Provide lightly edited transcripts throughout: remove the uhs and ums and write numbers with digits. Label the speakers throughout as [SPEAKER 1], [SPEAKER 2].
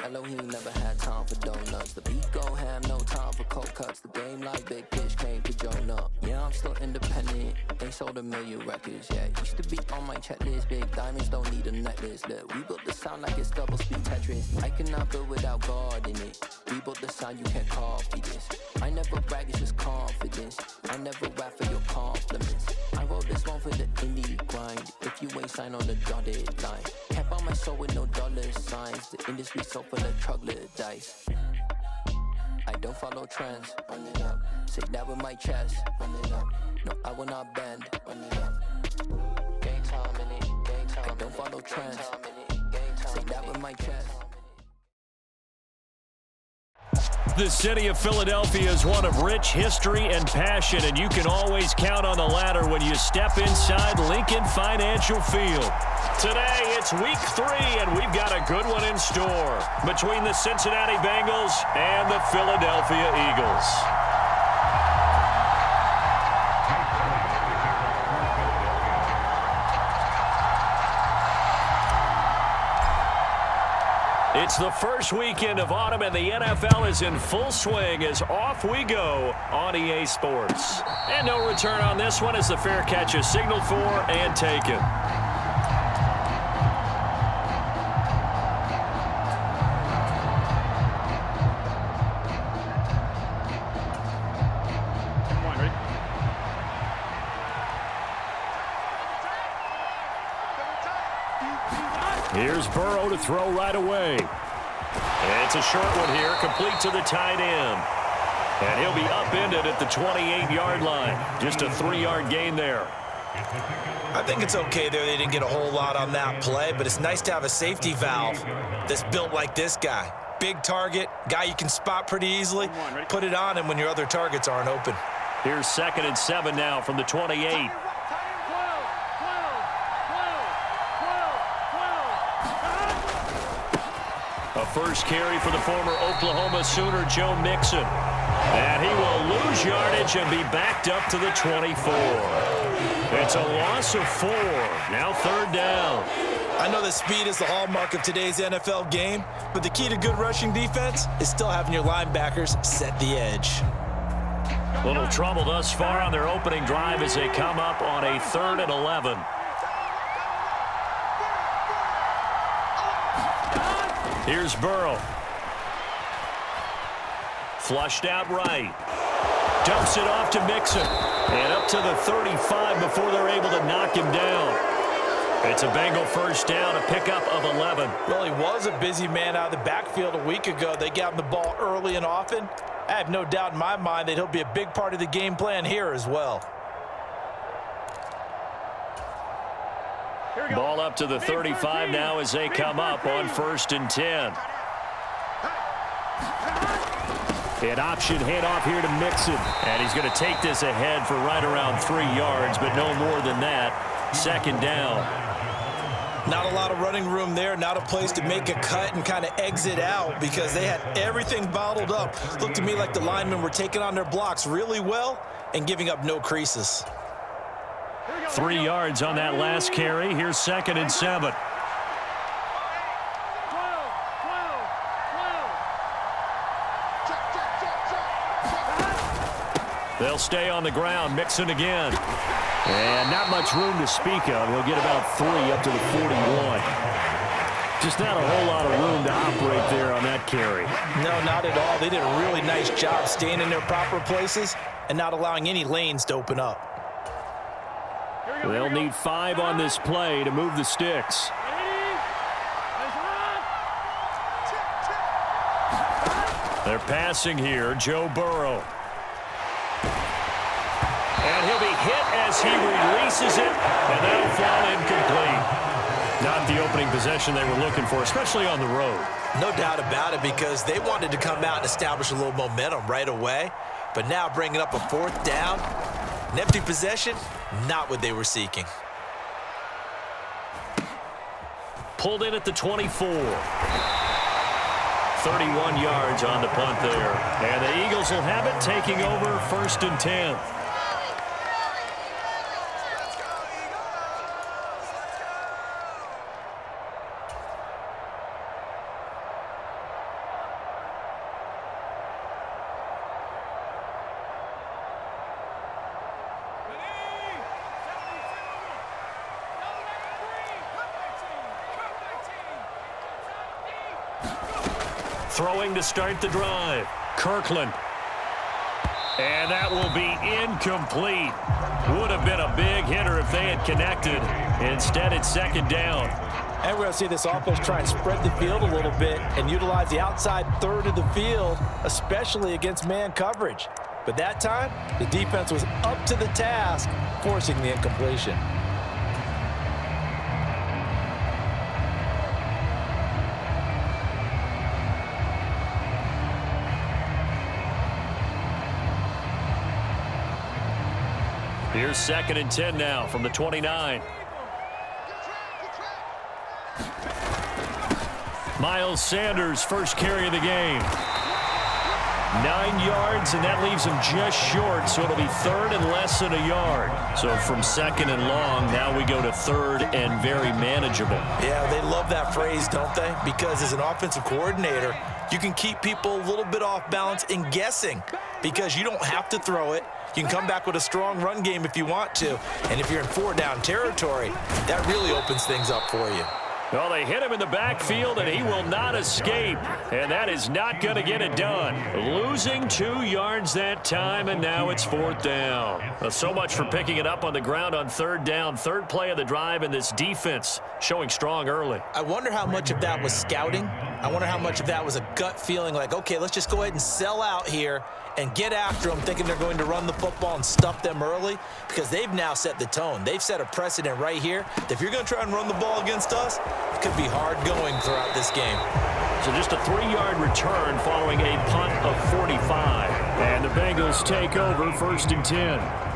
[SPEAKER 1] Elohim never had time for donuts. The beat go ham, no time for cold cuts. The game like Big Fish came to Jonah. Yeah, I'm still independent. Ain't sold a million records yet. Used to be on my checklist. Big diamonds don't need a necklace. Look, we built the sound like it's double speed Tetris. I cannot build without God in it. We built the sound, you can't copy this. I never brag, it's just confidence. I never rap for your compliments. I wrote this one for the indie grind. If you ain't signed on the dotted line, can't buy my soul with no dollar signs. The industry so full of troglodytes. I don't follow trends. Run it up. Say that with my chest. Run it up. No, I will not bend. Run it up. Game time in it. Game time. I don't follow trends. Say that with my chest.
[SPEAKER 2] The city of Philadelphia is one of rich history and passion, and you can always count on the ladder when you step inside Lincoln Financial Field. Today, it's week 3, and we've got a good one in store between the Cincinnati Bengals and the Philadelphia Eagles. It's the first weekend of autumn, and the NFL is in full swing as off we go on EA Sports. And no return on this one as the fair catch is signaled for and taken. Here's Burrow to throw right away. It's a short one here, complete to the tight end. And he'll be upended at the 28-yard line. Just a 3-yard gain there.
[SPEAKER 3] I think it's okay there. They didn't get a whole lot on that play, but it's nice to have a safety valve that's built like this guy. Big target, guy you can spot pretty easily. Put it on him when your other targets aren't open.
[SPEAKER 2] Here's 2nd and 7 now from the 28. A first carry for the former Oklahoma Sooner, Joe Mixon. And he will lose yardage and be backed up to the 24. It's a loss of 4. Now 3rd down.
[SPEAKER 3] I know that speed is the hallmark of today's NFL game, but the key to good rushing defense is still having your linebackers set the edge.
[SPEAKER 2] Little trouble thus far on their opening drive as they come up on a 3rd and 11. Here's Burrow. Flushed out right. Dumps it off to Mixon. And up to the 35 before they're able to knock him down. It's a Bengal first down, a pickup of 11.
[SPEAKER 3] Well, he was a busy man out of the backfield a week ago. They got him the ball early and often. I have no doubt in my mind that he'll be a big part of the game plan here as well.
[SPEAKER 2] Ball up to the 35 now as they come up on 1st and 10. An option handoff here to Mixon. And he's going to take this ahead for right around 3 yards, but no more than that. 2nd down.
[SPEAKER 3] Not a lot of running room there, not a place to make a cut and kind of exit out because they had everything bottled up. Looked to me like the linemen were taking on their blocks really well and giving up no creases.
[SPEAKER 2] 3 yards on that last carry. Here's 2nd and 7. They'll stay on the ground. Mixon again. And not much room to speak of. He'll get about 3 up to the 41. Just not a whole lot of room to operate there on that carry.
[SPEAKER 3] No, not at all. They did a really nice job staying in their proper places and not allowing any lanes to open up.
[SPEAKER 2] They'll need 5 on this play to move the sticks. They're passing here, Joe Burrow. And he'll be hit as he releases it, and that'll fall incomplete. Not the opening possession they were looking for, especially on the road.
[SPEAKER 3] No doubt about it, because they wanted to come out and establish a little momentum right away. But now bringing up a 4th down, an empty possession, not what they were seeking.
[SPEAKER 2] Pulled in at the 24. 31 yards on the punt there. And the Eagles will have it, taking over 1st and 10. Throwing to start the drive. Kirkland. And that will be incomplete. Would have been a big hitter if they had connected. Instead, it's second down.
[SPEAKER 3] And we're going to see this offense try and spread the field a little bit and utilize the outside third of the field, especially against man coverage. But that time, the defense was up to the task, forcing the incompletion.
[SPEAKER 2] Here's 2nd and 10 now from the 29. Miles Sanders, first carry of the game. 9 yards, and that leaves him just short, so it'll be 3rd and less than a yard. So from 2nd and long, now we go to 3rd and very manageable.
[SPEAKER 3] Yeah, they love that phrase, don't they? Because as an offensive coordinator, you can keep people a little bit off balance and guessing because you don't have to throw it. You can come back with a strong run game if you want to. And if you're in 4-down territory, that really opens things up for you.
[SPEAKER 2] Well, they hit him in the backfield, and he will not escape. And that is not going to get it done. Losing 2 yards that time, and now it's 4th down. Well, so much for picking it up on the ground on 3rd down. 3rd play of the drive, and this defense showing strong early.
[SPEAKER 3] I wonder how much of that was scouting. I wonder how much of that was a gut feeling like, okay, let's just go ahead and sell out here and get after them, thinking they're going to run the football and stuff them early, because they've now set the tone. They've set a precedent right here that if you're going to try and run the ball against us, it could be hard going throughout this game.
[SPEAKER 2] So just a 3-yard return following a punt of 45. And the Bengals take over 1st and 10.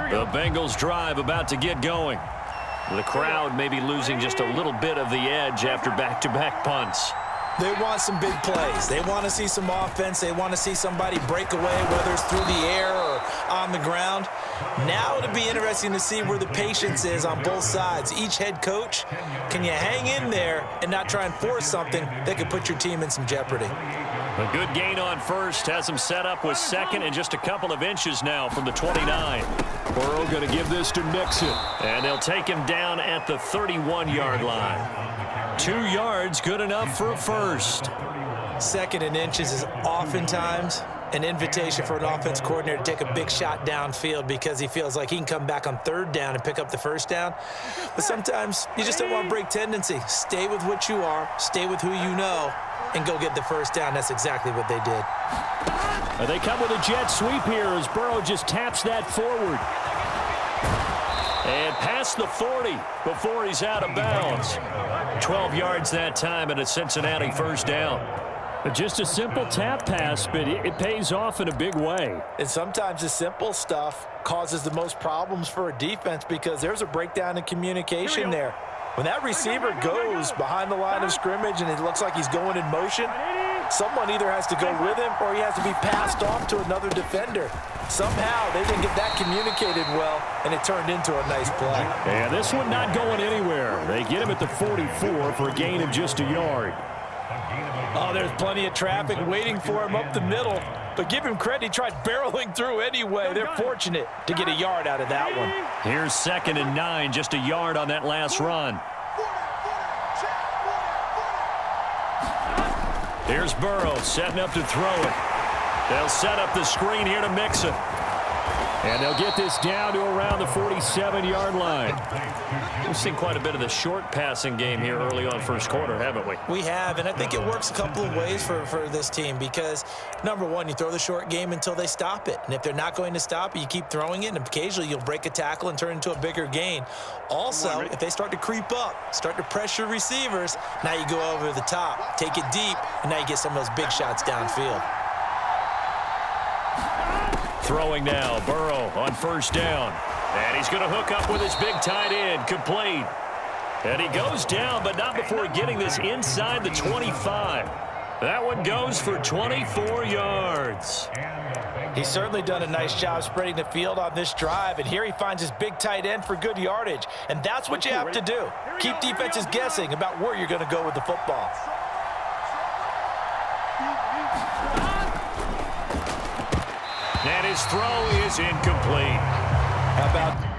[SPEAKER 2] The Bengals drive about to get going. The crowd may be losing just a little bit of the edge after back-to-back punts.
[SPEAKER 3] They want some big plays. They want to see some offense. They want to see somebody break away, whether it's through the air or on the ground. Now it'll be interesting to see where the patience is on both sides. Each head coach, can you hang in there and not try and force something that could put your team in some jeopardy?
[SPEAKER 2] A good gain on first has him set up with 2nd and just a couple of inches now from the 29. Burrow going to give this to Mixon. And they'll take him down at the 31-yard line. 2 yards, good enough for a first.
[SPEAKER 3] 2nd and inches is oftentimes an invitation for an offense coordinator to take a big shot downfield because he feels like he can come back on 3rd down and pick up the 1st down. But sometimes you just don't want to break tendency. Stay with what you are, stay with who you know, and go get the 1st down. That's exactly what they did.
[SPEAKER 2] They come with a jet sweep here as Burrow just taps that forward. And past the 40 before he's out of bounds. 12 yards that time and a Cincinnati 1st down. Just a simple tap pass, but it pays off in a big way.
[SPEAKER 3] And sometimes the simple stuff causes the most problems for a defense because there's a breakdown in communication there. When that receiver goes behind the line of scrimmage and it looks like he's going in motion, someone either has to go with him or he has to be passed off to another defender. Somehow they didn't get that communicated well, and it turned into a nice play.
[SPEAKER 2] And this one not going anywhere. They get him at the 44 for a gain of just a yard.
[SPEAKER 3] Oh, there's plenty of traffic waiting for him up the middle. But give him credit, he tried barreling through anyway. They're fortunate to get a yard out of that one.
[SPEAKER 2] Here's 2nd and 9, just a yard on that last run. Here's Burrow setting up to throw it. They'll set up the screen here to Mixon. And they'll get this down to around the 47-yard line. We've seen quite a bit of the short passing game here early on first quarter, haven't we?
[SPEAKER 3] We have, and I think it works a couple of ways for this team because, number one, you throw the short game until they stop it. And if they're not going to stop it, you keep throwing it, and occasionally you'll break a tackle and turn it into a bigger gain. Also, if they start to creep up, start to pressure receivers, now you go over the top, take it deep, and now you get some of those big shots downfield.
[SPEAKER 2] Throwing now, Burrow on 1st down. And he's going to hook up with his big tight end, complete. And he goes down, but not before getting this inside the 25. That one goes for 24 yards.
[SPEAKER 3] He's certainly done a nice job spreading the field on this drive, and here he finds his big tight end for good yardage. And that's what you have to do. Keep defenses guessing about where you're going to go with the football.
[SPEAKER 2] And his throw is incomplete.
[SPEAKER 3] How about...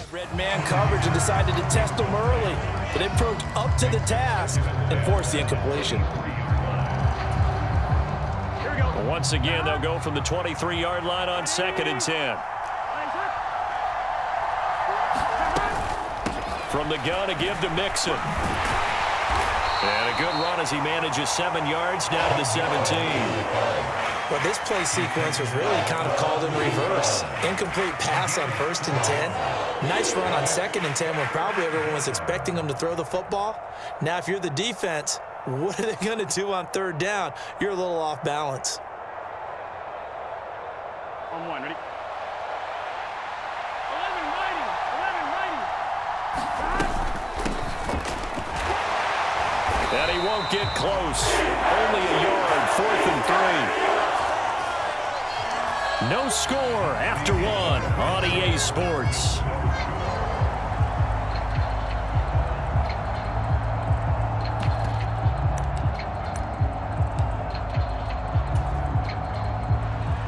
[SPEAKER 3] Red man coverage and decided to test him early, but it proved up to the task and forced the incompletion.
[SPEAKER 2] Well, once again, they'll go from the 23-yard line on 2nd and 10. From the gun, a give to Mixon. And a good run as he manages 7 yards down to the 17.
[SPEAKER 3] Well, this play sequence was really kind of called in reverse. Incomplete pass on 1st and 10. Nice run on 2nd and 10 when probably everyone was expecting him to throw the football. Now, if you're the defense, what are they going to do on 3rd down? You're a little off balance.
[SPEAKER 4] On 1, ready? 11,
[SPEAKER 2] And he won't get close. Only a yard, 4th and 3. No score after 1 on EA Sports.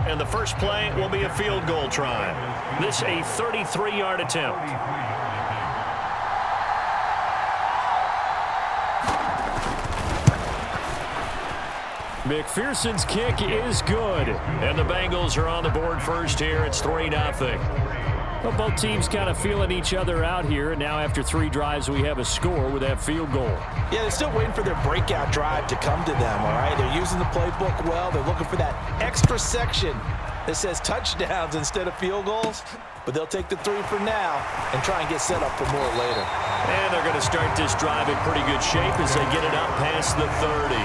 [SPEAKER 2] And the first play will be a field goal try. This a 33-yard attempt. McPherson's kick is good. And the Bengals are on the board first here. It's 3-0. Well, both teams kind of feeling each other out here. And now after 3 drives, we have a score with that field goal.
[SPEAKER 3] Yeah, they're still waiting for their breakout drive to come to them, all right? They're using the playbook well. They're looking for that extra section that says touchdowns instead of field goals. But they'll take the 3 for now and try and get set up for more later.
[SPEAKER 2] And they're going to start this drive in pretty good shape as they get it up past the 30.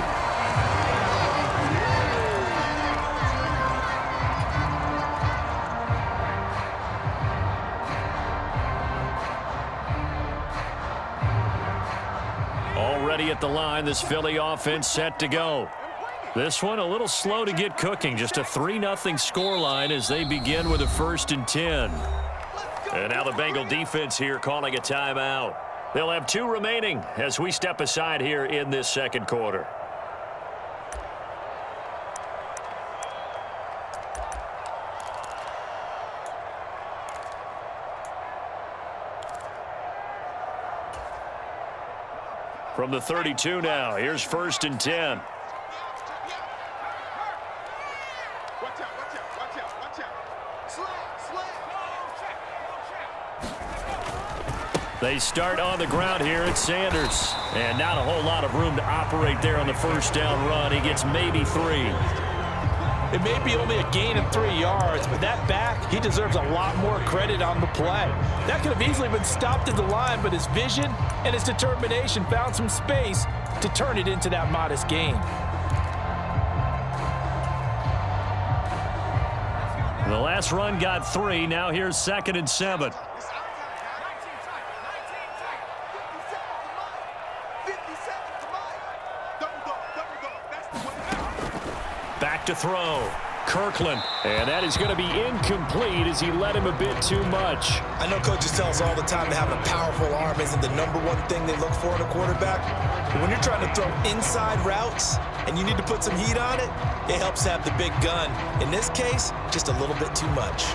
[SPEAKER 2] Already at the line, this Philly offense set to go. This one a little slow to get cooking. Just a 3-0 scoreline as they begin with a 1st and 10. And now the Bengal defense here calling a timeout. They'll have 2 remaining as we step aside here in this 2nd quarter. From the 32 now, here's 1st and 10. They start on the ground here at Sanders. And not a whole lot of room to operate there on the 1st down run. He gets maybe 3.
[SPEAKER 3] It may be only a gain of 3 yards, but that back, he deserves a lot more credit on the play. That could have easily been stopped at the line, but his vision and his determination found some space to turn it into that modest gain.
[SPEAKER 2] The last run got 3. Now here's 2nd and 7. Back to throw. Kirkland. And that is going to be incomplete as he led him a bit too much.
[SPEAKER 3] I know coaches tell us all the time that having a powerful arm isn't the #1 thing they look for in a quarterback. But when you're trying to throw inside routes and you need to put some heat on it, it helps to have the big gun. In this case, just a little bit too much.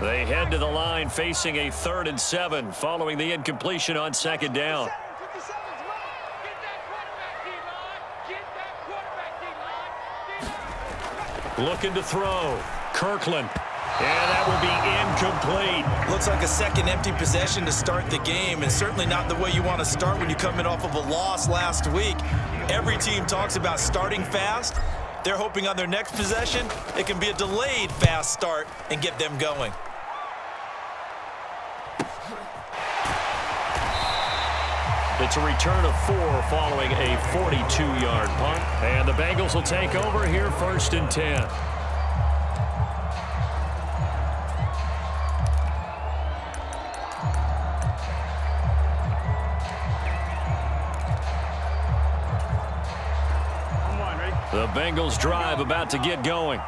[SPEAKER 2] They head to the line facing a 3rd and 7 following the incompletion on 2nd down. Looking to throw. Kirkland. And that will be incomplete.
[SPEAKER 3] Looks like a second empty possession to start the game, and certainly not the way you want to start when you're coming off of a loss last week. Every team talks about starting fast. They're hoping on their next possession, it can be a delayed fast start and get them going.
[SPEAKER 2] It's a return of 4 following a 42-yard punt. And the Bengals will take over here 1st and 10. The Bengals drive about to get going.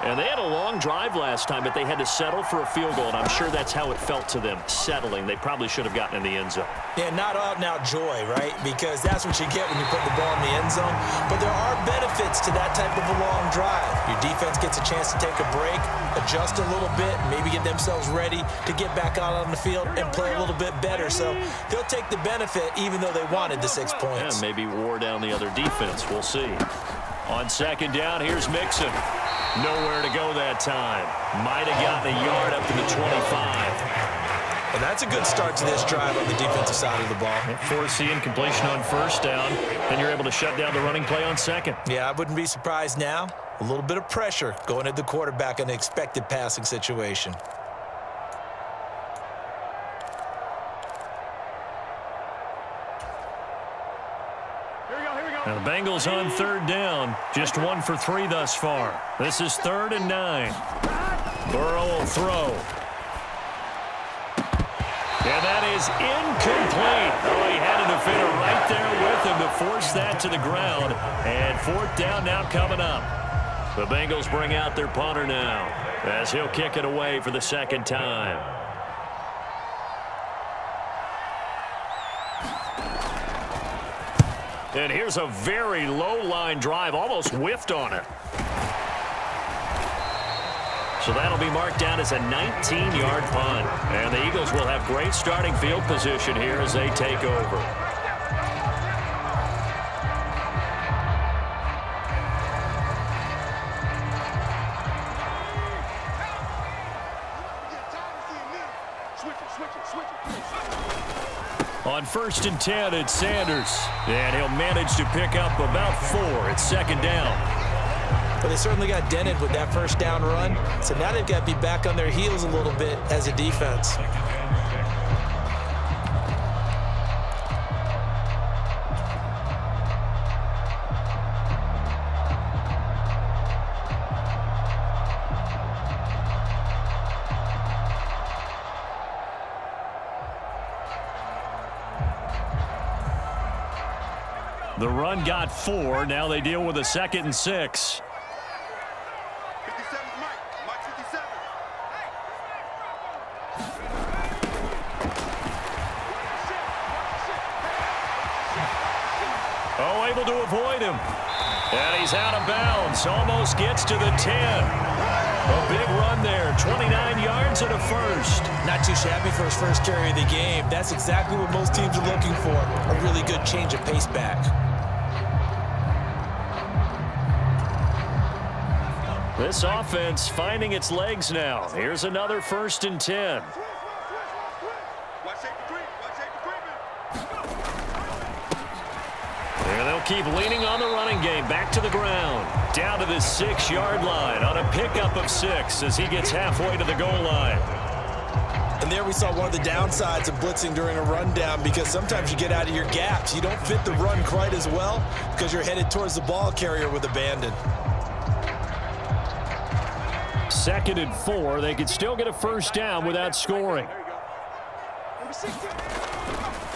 [SPEAKER 2] And they had a long drive last time, but they had to settle for a field goal, and I'm sure that's how it felt to them, settling. They probably should have gotten in the end zone.
[SPEAKER 3] Yeah, not out-and-out joy, right? Because that's what you get when you put the ball in the end zone. But there are benefits to that type of a long drive. Your defense gets a chance to take a break, adjust a little bit, maybe get themselves ready to get back out on the field and play a little bit better. So they'll take the benefit even though they wanted the 6 points.
[SPEAKER 2] And maybe wore down the other defense. We'll see. On 2nd down, here's Mixon. Nowhere to go that time. Might have gotten a yard up to the 25.
[SPEAKER 3] And that's a good start to this drive on the defensive side of the ball.
[SPEAKER 2] Forcing completion on 1st down, and you're able to shut down the running play on 2nd.
[SPEAKER 3] Yeah, I wouldn't be surprised now. A little bit of pressure going at the quarterback in the expected passing situation.
[SPEAKER 2] Now the Bengals on 3rd down. Just 1 for 3 thus far. This is 3rd and 9. Burrow will throw. And that is incomplete. Oh, he had a defender right there with him to force that to the ground. And 4th down now coming up. The Bengals bring out their punter now as he'll kick it away for the 2nd time. And here's a very low-line drive, almost whiffed on it. So that'll be marked down as a 19-yard punt. And the Eagles will have great starting field position here as they take over. On 1st and 10, it's Sanders. And he'll manage to pick up about 4. It's 2nd down.
[SPEAKER 3] But they certainly got dented with that 1st down run. So now they've got to be back on their heels a little bit as a defense.
[SPEAKER 2] The run got 4. Now they deal with a 2nd and 6. Oh, able to avoid him. And he's out of bounds. Almost gets to the 10. A big run there. 29 yards and a 1st.
[SPEAKER 3] Not too shabby for his first carry of the game. That's exactly what most teams are looking for. A really good change of pace back.
[SPEAKER 2] This offense finding its legs now. Here's another 1st and 10. And they'll keep leaning on the running game. Back to the ground. Down to the 6-yard line on a pickup of 6 as he gets halfway to the goal line.
[SPEAKER 3] And there we saw one of the downsides of blitzing during a rundown, because sometimes you get out of your gaps. You don't fit the run quite as well because you're headed towards the ball carrier with abandon.
[SPEAKER 2] 2nd and 4. They could still get a 1st down without scoring.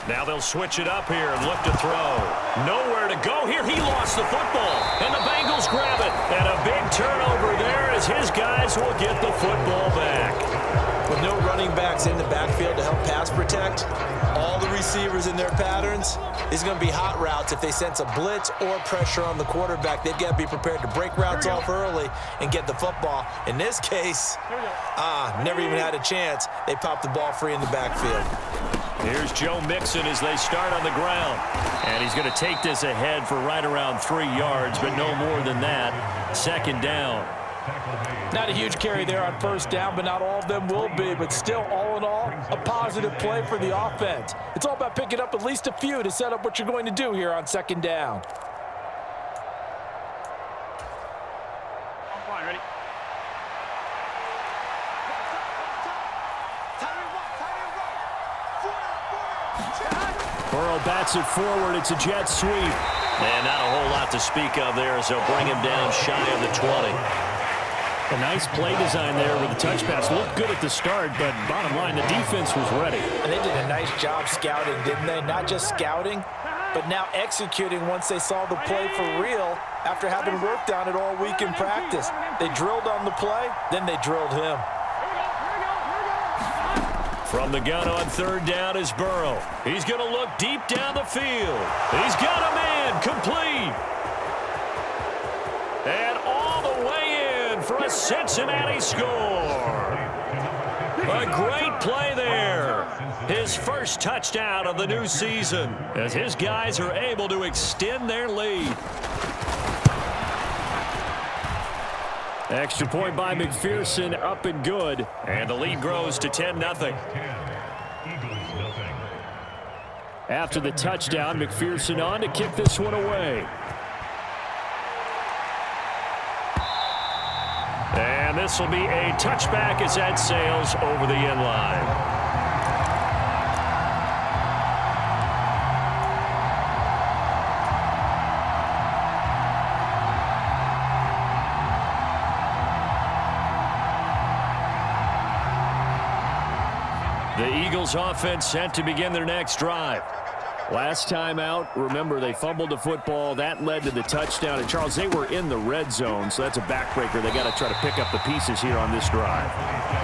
[SPEAKER 2] Now they'll switch it up here and look to throw. Nowhere to go here. He lost the football. And the Bengals grab it. And a big turnover there as his guys will get the football back.
[SPEAKER 3] With no running backs in the backfield to help pass protect, all the receivers in their patterns, it's going to be hot routes. If they sense a blitz or pressure on the quarterback, they've got to be prepared to break routes off early and get the football. In this case, never even had a chance. They popped the ball free in the backfield.
[SPEAKER 2] Here's Joe Mixon as they start on the ground. And he's going to take this ahead for right around 3 yards, but no more than that. 2nd down.
[SPEAKER 4] Not a huge carry there on 1st down, but not all of them will be. But still, all in all, a positive play for the offense. It's all about picking up at least a few to set up what you're going to do here on 2nd down.
[SPEAKER 2] Burrow bats it forward. It's a jet sweep.
[SPEAKER 5] And not a whole lot to speak of there as they'll bring him down shy of the 20.
[SPEAKER 2] A nice play design there with the touch pass. Looked good at the start, but bottom line, the defense was ready.
[SPEAKER 4] And they did a nice job scouting, didn't they? Not just scouting, but now executing once they saw the play for real after having worked on it all week in practice. They drilled on the play, then they drilled him.
[SPEAKER 2] From the gun on third down is Burrow. He's going to look deep down the field. He's got a man complete. And all the way in for a Cincinnati score. A great play there. His first touchdown of the new season as his guys are able to extend their lead. Extra point by McPherson, up and good. And the lead grows to 10-0. After the touchdown, McPherson on to kick this one away. And this will be a touchback as that sails over the end line. The Eagles offense set to begin their next drive. Last time out, remember, they fumbled the football. That led to the touchdown. And, Charles, they were in the red zone, so that's a backbreaker. They got to try to pick up the pieces here on this drive.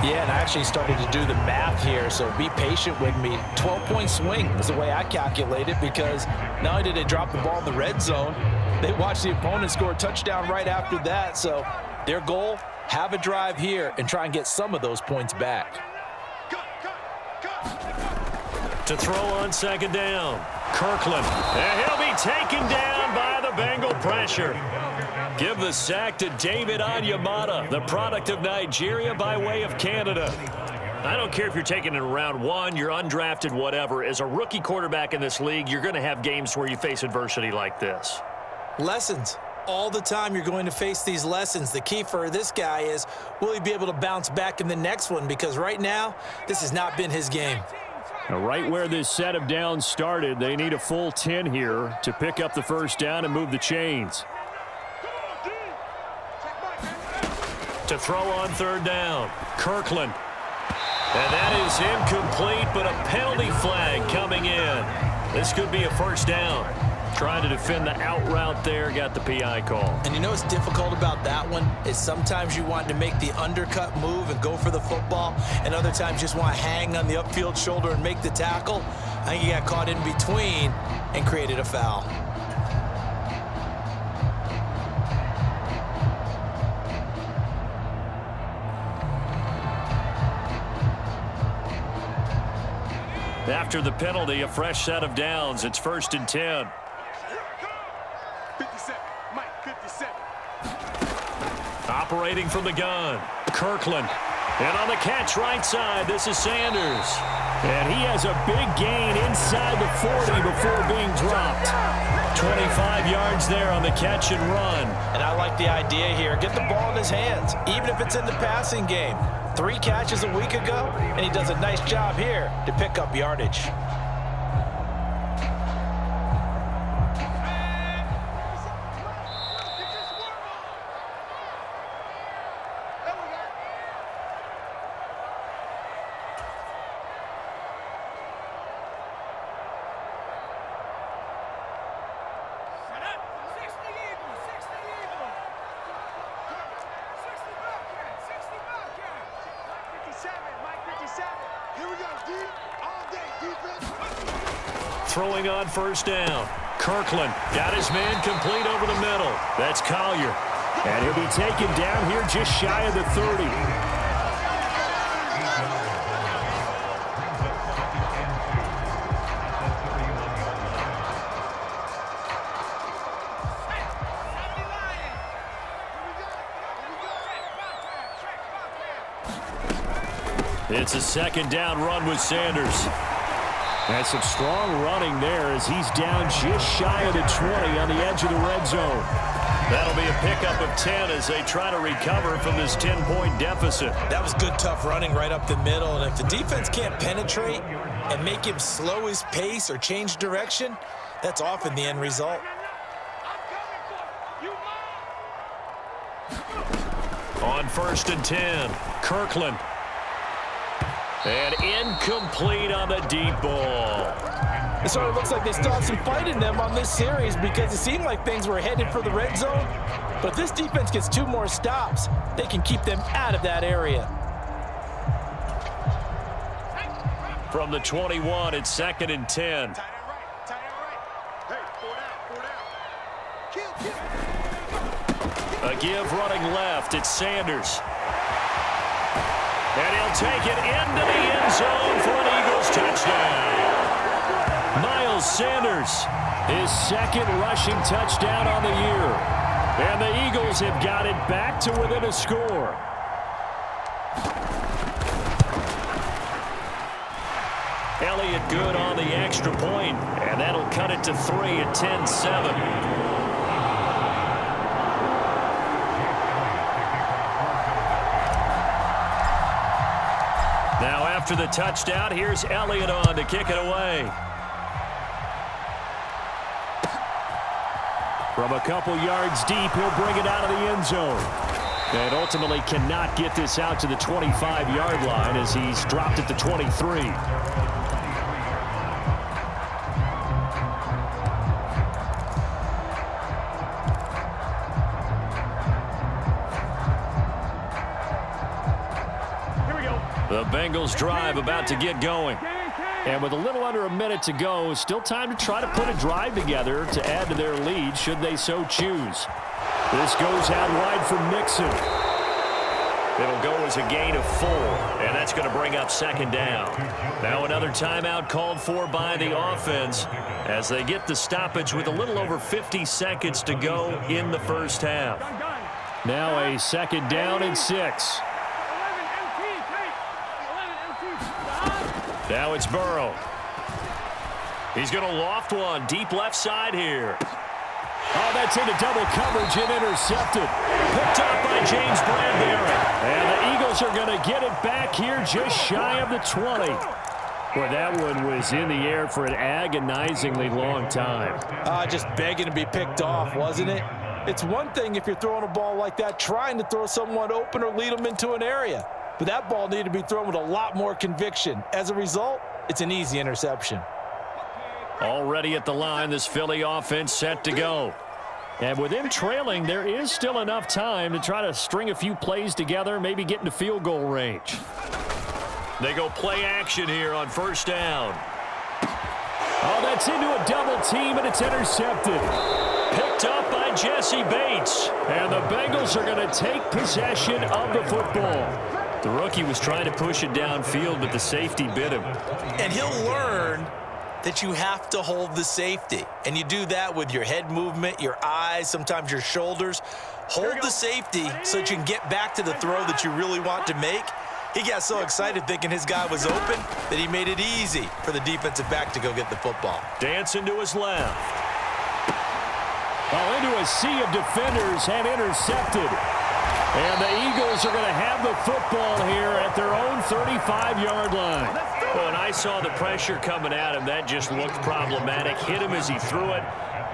[SPEAKER 4] Yeah, and I actually started to do the math here, so be patient with me. 12-point swing is the way I calculate it, because not only did they drop the ball in the red zone, they watched the opponent score a touchdown right after that. So their goal, have a drive here and try and get some of those points back.
[SPEAKER 2] To throw on second down, Kirkland. And he'll be taken down by the Bengal pressure. Give the sack to David Onyemata, the product of Nigeria by way of Canada. I don't care if you're taking it in round one, you're undrafted, whatever. As a rookie quarterback in this league, you're going to have games where you face adversity like this.
[SPEAKER 3] Lessons. All the time you're going to face these lessons. The key for this guy is, will he be able to bounce back in the next one? Because right now, this has not been his game.
[SPEAKER 2] Now, right where this set of downs started, they need a full 10 here to pick up the first down and move the chains. To throw on third down, Kirkland. And that is incomplete, but a penalty flag coming in. This could be a first down. Trying to defend the out route there, got the PI call.
[SPEAKER 3] And you know what's difficult about that one is sometimes you want to make the undercut move and go for the football, and other times you just want to hang on the upfield shoulder and make the tackle. I think he got caught in between and created a foul.
[SPEAKER 2] After the penalty, a fresh set of downs. It's 1st and 10.
[SPEAKER 6] 57, Mike, 57.
[SPEAKER 2] Operating from the gun, Kirkland. And on the catch right side, this is Sanders. And he has a big gain inside the 40 before being dropped. 25 yards there on the catch and run.
[SPEAKER 4] And I like the idea here. Get the ball in his hands, even if it's in the passing game. 3 catches a week ago, and he does a nice job here to pick up yardage.
[SPEAKER 2] Throwing on first down. Kirkland got his man complete over the middle. That's Collier. And he'll be taken down here just shy of the 30. It's a second down run with Sanders. And some strong running there as he's down just shy of the 20 on the edge of the red zone. That'll be a pickup of 10 as they try to recover from this 10-point deficit.
[SPEAKER 3] That was good, tough running right up the middle. And if the defense can't penetrate, and make him slow his pace or change direction, that's often the end result.
[SPEAKER 2] On 1st and 10, Kirkland. And incomplete on the deep ball.
[SPEAKER 4] It sort of looks like they still have some fight in them on this series because it seemed like things were headed for the red zone. But if this defense gets 2 more stops, they can keep them out of that area.
[SPEAKER 2] From the 21, it's 2nd and 10. A give running left. It's Sanders. And he'll take it into the end zone for an Eagles touchdown. Miles Sanders, his 2nd rushing touchdown on the year. And the Eagles have got it back to within a score. Elliott good on the extra point, and that'll cut it to 3 at 10-7. Now after the touchdown, here's Elliott on to kick it away. From a couple yards deep, he'll bring it out of the end zone. And ultimately cannot get this out to the 25-yard line as he's dropped at the 23. The Bengals drive about to get going. And with a little under a minute to go, still time to try to put a drive together to add to their lead should they so choose. This goes out wide for Mixon. It'll go as a gain of 4, and that's going to bring up 2nd down. Now another timeout called for by the offense as they get the stoppage with a little over 50 seconds to go in the first half. Now a 2nd down and 6. Now it's Burrow. He's going to loft one deep left side here. Oh, that's into double coverage and intercepted. Picked off by James Bradbury. And the Eagles are going to get it back here just shy of the 20. Boy, that one was in the air for an agonizingly long time.
[SPEAKER 4] Just begging to be picked off, wasn't it? It's one thing if you're throwing a ball like that, trying to throw someone open or lead them into an area. But that ball needed to be thrown with a lot more conviction. As a result, it's an easy interception.
[SPEAKER 2] Already at the line, this Philly offense set to go. And with them trailing, there is still enough time to try to string a few plays together, maybe get into field goal range. They go play action here on 1st down. Oh, that's into a double team, and it's intercepted. Picked up by Jesse Bates. And the Bengals are going to take possession of the football. The rookie was trying to push it downfield, but the safety bit him.
[SPEAKER 3] And he'll learn that you have to hold the safety. And you do that with your head movement, your eyes, sometimes your shoulders. Hold the safety so that you can get back to the throw that you really want to make. He got so excited thinking his guy was open that he made it easy for the defensive back to go get the football.
[SPEAKER 2] Dancing to his left. Oh, into a sea of defenders and intercepted. And the Eagles are going to have the football here at their own 35-yard line. Well, and I saw the pressure coming at him. That just looked problematic. Hit him as he threw it,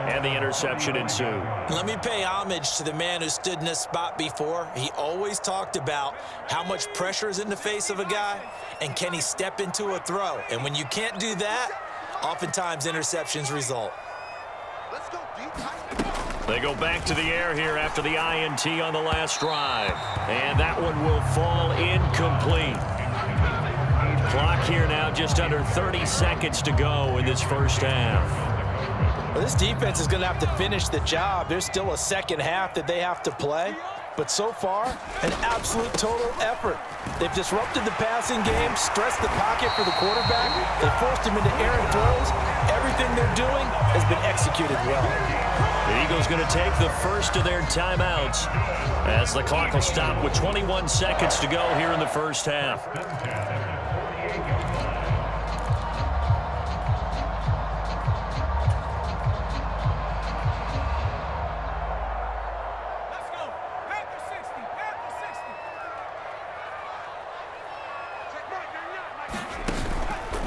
[SPEAKER 2] and the interception ensued.
[SPEAKER 3] Let me pay homage to the man who stood in this spot before. He always talked about how much pressure is in the face of a guy, and can he step into a throw. And when you can't do that, oftentimes interceptions result.
[SPEAKER 6] Let's go deep.
[SPEAKER 2] They go back to the air here after the INT on the last drive. And that one will fall incomplete. Clock here now just under 30 seconds to go in this first half.
[SPEAKER 4] Well, this defense is going to have to finish the job. There's still a second half that they have to play. But so far, an absolute total effort. They've disrupted the passing game, stressed the pocket for the quarterback. They forced him into errant throws. Everything they're doing has been executed well.
[SPEAKER 2] The Eagles going to take the first of their timeouts as the clock will stop with 21 seconds to go here in the first half.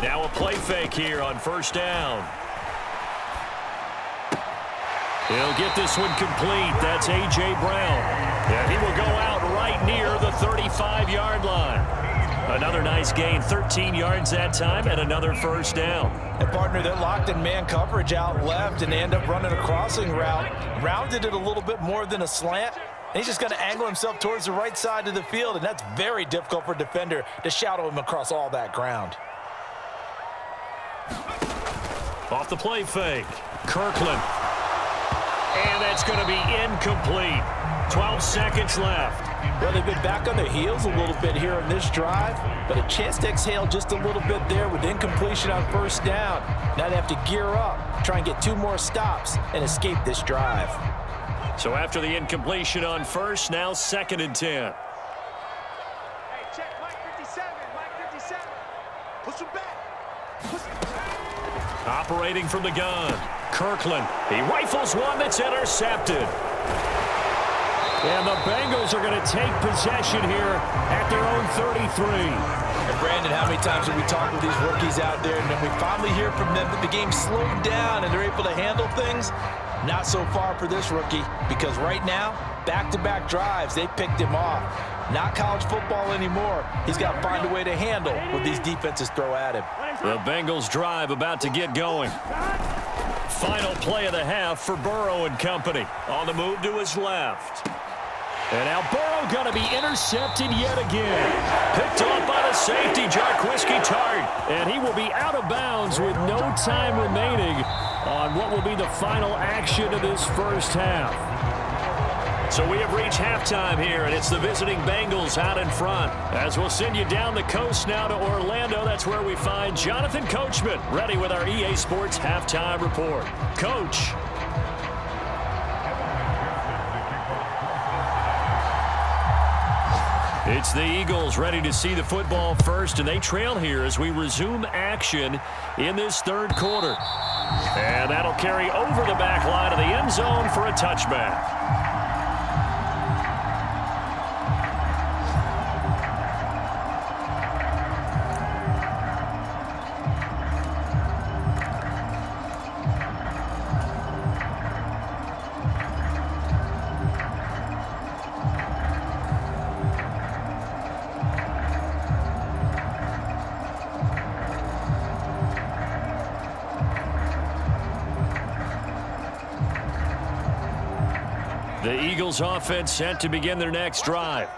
[SPEAKER 2] Now a play fake here on first down. He'll get this one complete. That's A.J. Brown. And he will go out right near the 35-yard line. Another nice gain, 13 yards that time, and another first down.
[SPEAKER 4] And partner, they're locked in man coverage out left, and they end up running a crossing route. Rounded it a little bit more than a slant. And he's just going to angle himself towards the right side of the field, and that's very difficult for a defender to shadow him across all that ground.
[SPEAKER 2] Off the play fake, Kirkland. And that's going to be incomplete. 12 seconds left.
[SPEAKER 4] Well, they've been back on their heels a little bit here in this drive, but a chance to exhale just a little bit there with incompletion on first down. Now they have to gear up, try and get 2 more stops, and escape this drive.
[SPEAKER 2] So after the incompletion on first, now 2nd and 10.
[SPEAKER 6] Hey, check Mike 57, Mike 57. Push him back. Push him back.
[SPEAKER 2] Operating from the gun, Kirkland. He rifles one that's intercepted. And the Bengals are going to take possession here at their own 33.
[SPEAKER 4] And Brandon, how many times have we talked with these rookies out there, and then we finally hear from them that the game slowed down and they're able to handle things? Not so far for this rookie, because right now, back-to-back drives, they picked him off. Not college football anymore. He's got to find a way to handle what these defenses throw at him.
[SPEAKER 2] The Bengals drive about to get going. Final play of the half for Burrow and company. On the move to his left. And now Burrow going to be intercepted yet again. Picked off by the safety, Jarquiski Tart. And he will be out of bounds with no time remaining on what will be the final action of this first half. So we have reached halftime here, and it's the visiting Bengals out in front. As we'll send you down the coast now to Orlando, that's where we find Jonathan Coachman, ready with our EA Sports Halftime Report. Coach. It's the Eagles ready to see the football first, and they trail here as we resume action in this third quarter. And that'll carry over the back line of the end zone for a touchback. The Eagles offense set to begin their next drive.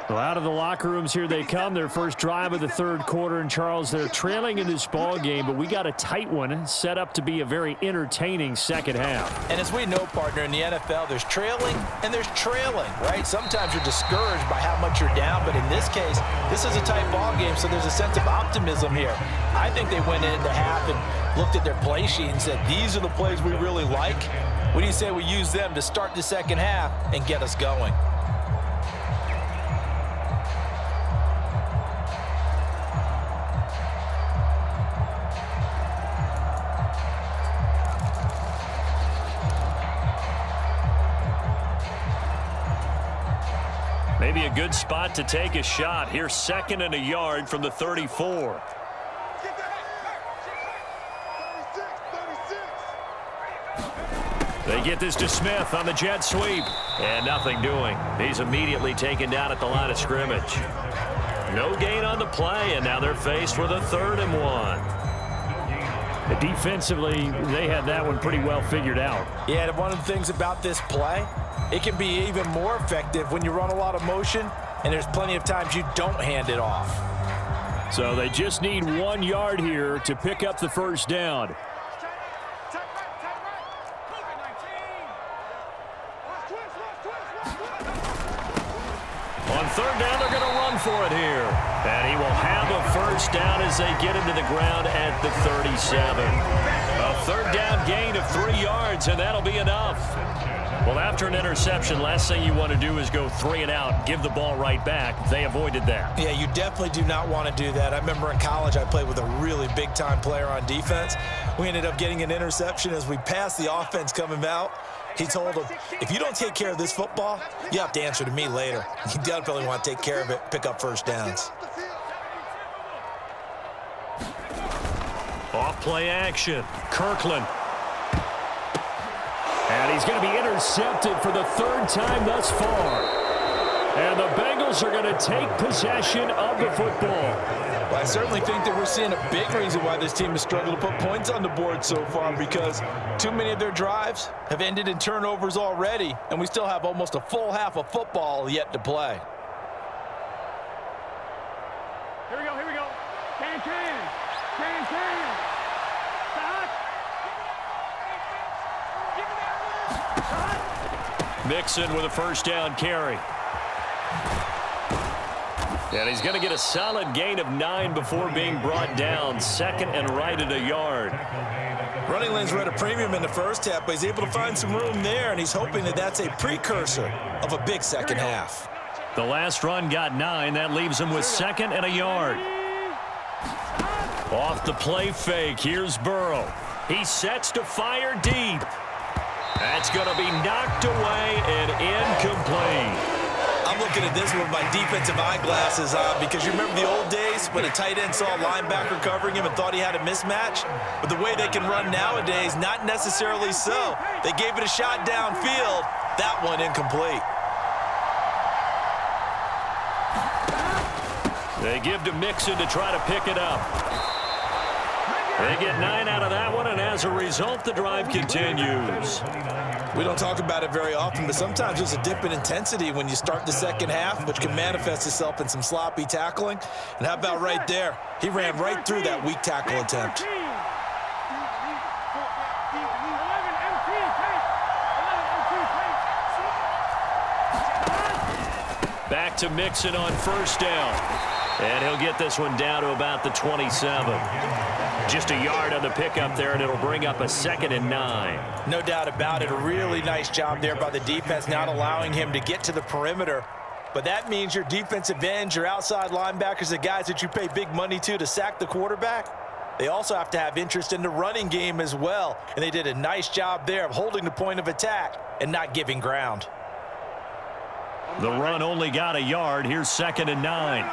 [SPEAKER 2] Well, out of the locker rooms here they come, their first drive of the third quarter. And Charles, they're trailing in this ball game, but we got a tight one set up to be a very entertaining second half.
[SPEAKER 4] And as we know, partner, in the NFL, there's trailing and there's trailing, right? Sometimes you're discouraged by how much you're down, but in this case, this is a tight ball game, so there's a sense of optimism here. I think they went into half and looked at their play sheet and said, these are the plays we really like. What do you say we use them to start the second half and get us going?
[SPEAKER 2] Maybe a good spot to take a shot. Here's 2nd and a yard from the 34. They get this to Smith on the jet sweep. And nothing doing. He's immediately taken down at the line of scrimmage. No gain on the play, and now they're faced with a 3rd and 1. Defensively, they had that one pretty well figured out.
[SPEAKER 4] Yeah, and one of the things about this play, it can be even more effective when you run a lot of motion, and there's plenty of times you don't hand it off.
[SPEAKER 2] So they just need 1 yard here to pick up the first down. On 3rd down, they're going to run for it here. And he will have a first down as they get into the ground at the 37. A 3rd down gain of 3 yards, and that'll be enough. Well, after an interception, last thing you want to do is go 3 and out, give the ball right back. They avoided that.
[SPEAKER 3] Yeah, you definitely do not want to do that. I remember in college I played with a really big-time player on defense. We ended up getting an interception as we passed the offense coming out. He told him, if you don't take care of this football, you have to answer to me later. You definitely want to take care of it, pick up first downs.
[SPEAKER 2] Off play action. Kirkland. And he's going to be intercepted for the third time thus far. And the Bengals are going to take possession of the football.
[SPEAKER 4] Well, I certainly think that we're seeing a big reason why this team has struggled to put points on the board so far, because too many of their drives have ended in turnovers already, and we still have almost a full half of football yet to play.
[SPEAKER 6] Here we go, here we go. Can.
[SPEAKER 2] Mixon with a first down carry. And he's going to get a solid gain of 9 before being brought down. Second and right at a yard.
[SPEAKER 3] Running lanes were at a premium in the first half, but he's able to find some room there, and he's hoping that that's a precursor of a big second half.
[SPEAKER 2] The last run got 9. That leaves him with second and a yard. Off the play fake. Here's Burrow. He sets to fire deep. That's going to be knocked away and incomplete.
[SPEAKER 3] I'm looking at this with my defensive eyeglasses on, because you remember the old days when a tight end saw a linebacker covering him and thought he had a mismatch? But the way they can run nowadays, not necessarily so. They gave it a shot downfield. That one incomplete.
[SPEAKER 2] They give to Mixon to try to pick it up. They get 9 out of that one, and as a result, the drive continues.
[SPEAKER 3] We don't talk about it very often, but sometimes there's a dip in intensity when you start the second half, which can manifest itself in some sloppy tackling. And how about right there? He ran right through that weak tackle attempt.
[SPEAKER 2] Back to Mixon on first down. And he'll get this one down to about the 27. Just a yard on the pickup there, and it'll bring up a 2nd and 9.
[SPEAKER 3] No doubt about it. A really nice job there by the defense, not allowing him to get to the perimeter. But that means your defensive ends, your outside linebackers, the guys that you pay big money to sack the quarterback, they also have to have interest in the running game as well. And they did a nice job there of holding the point of attack and not giving ground.
[SPEAKER 2] The run only got a yard. Here's 2nd and 9.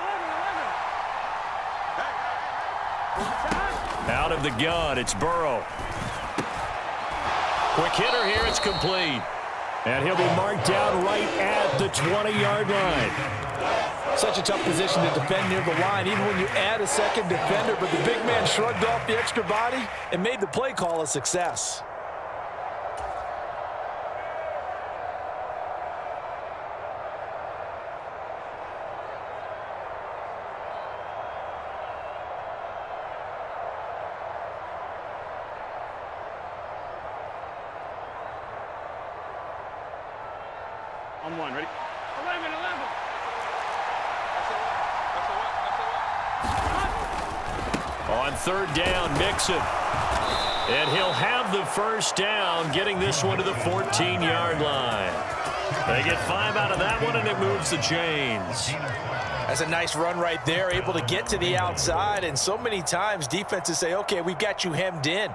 [SPEAKER 2] Out of the gun, it's Burrow. Quick hitter here, it's complete. And he'll be marked down right at the 20-yard line.
[SPEAKER 4] Such a tough position to defend near the line, even when you add a second defender, but the big man shrugged off the extra body and made the play call a success.
[SPEAKER 6] On one, ready? 11.
[SPEAKER 2] On third down, Mixon. And he'll have the first down, getting this one to the 14-yard line. They get 5 out of that one, and it moves the chains.
[SPEAKER 3] That's a nice run right there, able to get to the outside. And so many times defenses say, okay, we got you hemmed in.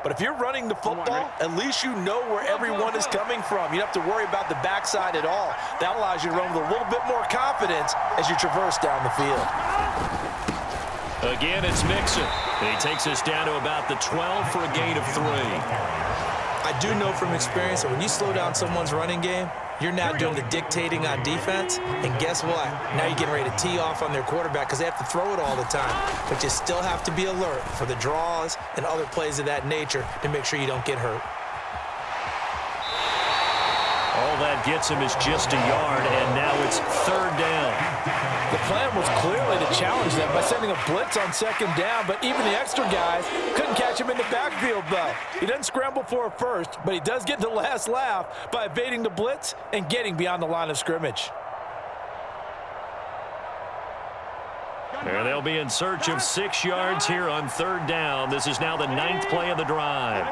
[SPEAKER 3] But if you're running the football, at least you know where everyone is coming from. You don't have to worry about the backside at all. That allows you to run with a little bit more confidence as you traverse down the field.
[SPEAKER 2] Again, it's Mixon. He takes us down to about the 12 for a gain of 3.
[SPEAKER 3] I do know from experience that when you slow down someone's running game, you're now doing the dictating on defense, and guess what? Now you're getting ready to tee off on their quarterback because they have to throw it all the time. But you still have to be alert for the draws and other plays of that nature to make sure you don't get hurt.
[SPEAKER 2] All that gets him is just a yard, and now it's third down.
[SPEAKER 4] The plan was clearly to challenge them by sending a blitz on second down, but even the extra guys couldn't catch him in the backfield, though. He doesn't scramble for a first, but he does get the last laugh by evading the blitz and getting beyond the line of scrimmage.
[SPEAKER 2] And they'll be in search of 6 yards here on third down. This is now the 9th play of the drive.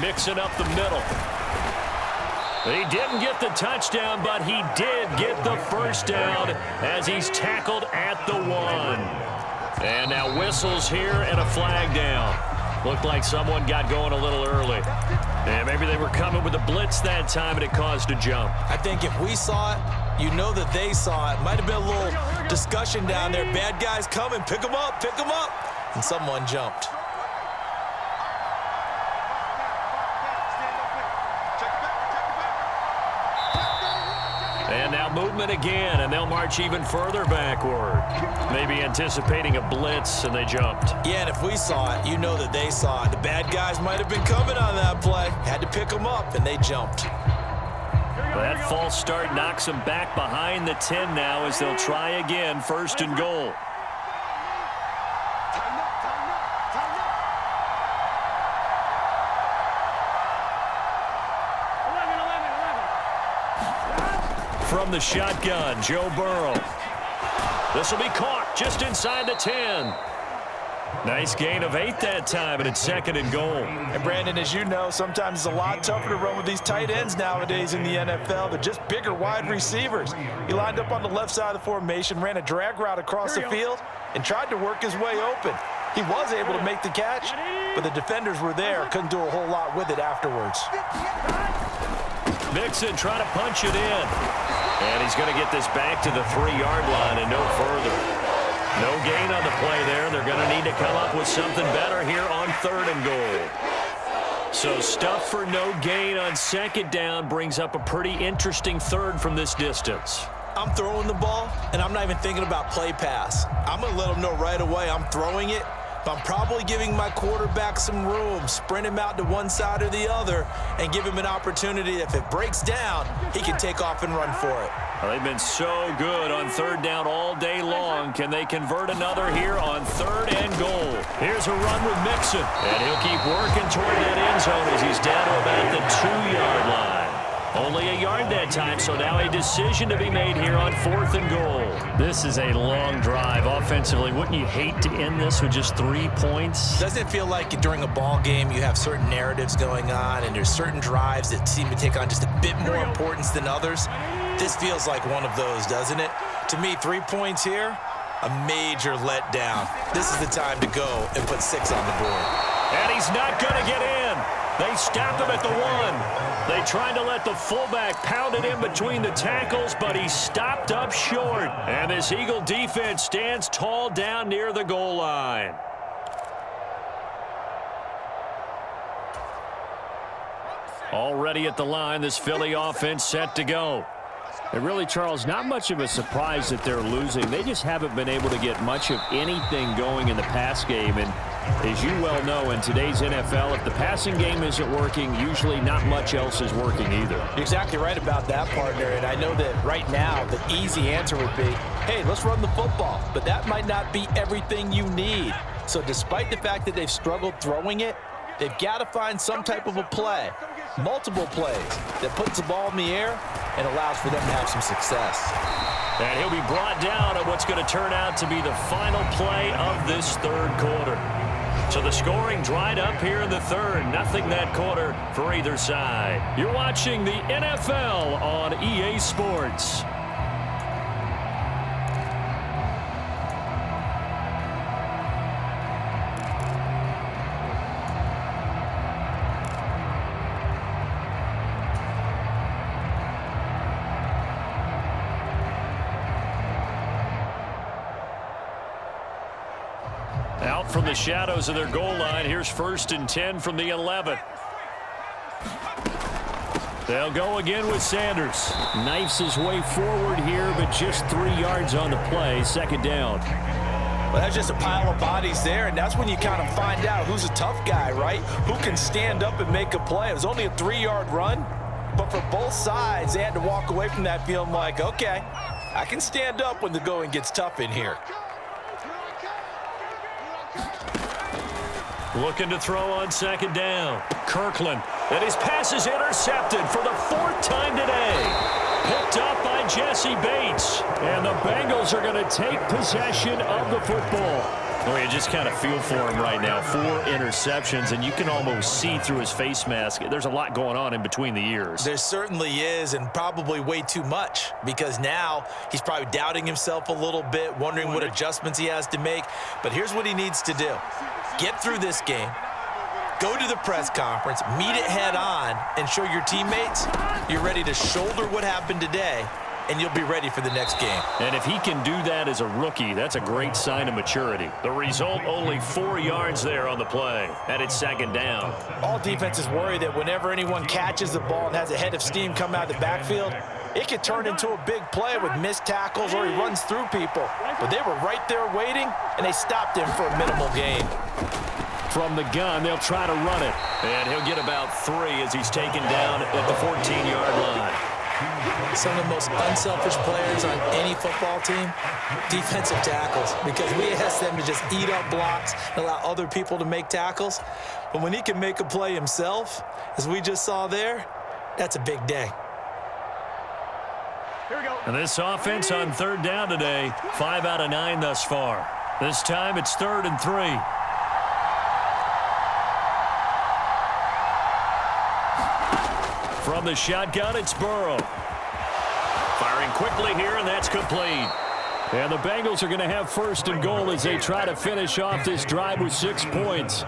[SPEAKER 2] Mixing up the middle. He didn't get the touchdown, but he did get the first down as he's tackled at the 1. And now whistles here and a flag down. Looked like someone got going a little early. And maybe they were coming with a blitz that time, and it caused a jump.
[SPEAKER 3] I think if we saw it, you know that they saw it. Might have been a little discussion down there. Bad guys coming. Pick them up. Pick them up. And someone jumped.
[SPEAKER 2] And now movement again, and they'll march even further backward. Maybe anticipating a blitz, and they jumped.
[SPEAKER 3] Yeah, and if we saw it, you know that they saw it. The bad guys might have been coming on that play. Had to pick them up, and they jumped.
[SPEAKER 2] That false start knocks them back behind the 10 now as they'll try again, 1st and goal. From the shotgun, Joe Burrow. This will be caught just inside the 10. Nice gain of 8 that time, and it's 2nd and goal.
[SPEAKER 4] And Brandon, as you know, sometimes it's a lot tougher to run with these tight ends nowadays in the NFL. They're just bigger wide receivers. He lined up on the left side of the formation, ran a drag route across the field, and tried to work his way open. He was able to make the catch, but the defenders were there. Couldn't do a whole lot with it afterwards.
[SPEAKER 2] Mixon trying to punch it in. And he's going to get this back to the 3-yard line and no further. No gain on the play there. They're going to need to come up with something better here on 3rd and goal. So stuff for no gain on 2nd down brings up a pretty interesting 3rd from this distance.
[SPEAKER 3] I'm throwing the ball, and I'm not even thinking about play pass. I'm going to let them know right away I'm throwing it, but I'm probably giving my quarterback some room, sprint him out to one side or the other, and give him an opportunity. If it breaks down, he can take off and run for it.
[SPEAKER 2] Well, they've been so good on 3rd down all day long. Can they convert another here on 3rd and goal? Here's a run with Mixon, and he'll keep working toward that end zone as he's down to about the 2-yard line. Only a yard that time, so now a decision to be made here on 4th and goal. This is a long drive offensively. Wouldn't you hate to end this with just 3 points?
[SPEAKER 3] Doesn't it feel like during a ball game you have certain narratives going on and there's certain drives that seem to take on just a bit more importance than others? This feels like one of those, doesn't it? To me, 3 points here, a major letdown. This is the time to go and put 6 on the board.
[SPEAKER 2] And he's not going to get in. They stop him at the 1. They tried to let the fullback pound it in between the tackles, but he stopped up short. And this Eagle defense stands tall down near the goal line. Already at the line, this Philly offense set to go. And really, Charles, not much of a surprise that they're losing. They just haven't been able to get much of anything going in the pass game. And as you well know, in today's NFL, if the passing game isn't working, usually not much else is working either.
[SPEAKER 4] You're exactly right about that, partner. And I know that right now the easy answer would be, hey, let's run the football. But that might not be everything you need. So despite the fact that they've struggled throwing it, they've got to find some type of a play, multiple plays, that puts the ball in the air and allows for them to have some success.
[SPEAKER 2] And he'll be brought down at what's going to turn out to be the final play of this 3rd quarter. So the scoring dried up here in the 3rd. Nothing that quarter for either side. You're watching the NFL on EA Sports. Out from the shadows of their goal line. Here's 1st and 10 from the 11. They'll go again with Sanders. Knifes his way forward here, but just 3 yards on the play. 2nd down.
[SPEAKER 4] Well, that's just a pile of bodies there, and that's when you kind of find out who's a tough guy, right? Who can stand up and make a play. It was only a 3-yard run, but for both sides, they had to walk away from that feeling like, okay, I can stand up when the going gets tough in here.
[SPEAKER 2] Looking to throw on 2nd down. Kirkland. And his pass is intercepted for the 4th time today. Picked up by Jesse Bates. And the Bengals are going to take possession of the football. Well, you just kind of feel for him right now. 4 interceptions, and you can almost see through his face mask. There's a lot going on in between the ears.
[SPEAKER 3] There certainly is, and probably way too much, because now he's probably doubting himself a little bit, wondering what adjustments he has to make. But here's what he needs to do. Get through this game, Go to the press conference, meet it head on, and show your teammates you're ready to shoulder what happened today, and you'll be ready for the next game.
[SPEAKER 2] And if he can do that as a rookie, that's a great sign of maturity. The result, only 4 yards there on the play, and it's second down.
[SPEAKER 4] All defenses worry that whenever anyone catches the ball and has a head of steam come out of the backfield, it could turn into a big play with missed tackles or he runs through people. But they were right there waiting, and they stopped him for a minimal gain.
[SPEAKER 2] From the gun, they'll try to run it. And he'll get about 3 as he's taken down at the 14-yard line.
[SPEAKER 3] Some of the most unselfish players on any football team, defensive tackles, because we ask them to just eat up blocks and allow other people to make tackles. But when he can make a play himself, as we just saw there, that's a big day.
[SPEAKER 6] Here we go.
[SPEAKER 2] And this offense on third down today, 5 out of 9 thus far. This time it's 3rd and 3. From the shotgun, it's Burrow. Firing quickly here, and that's complete. And the Bengals are going to have 1st and goal as they try to finish off this drive with 6 points.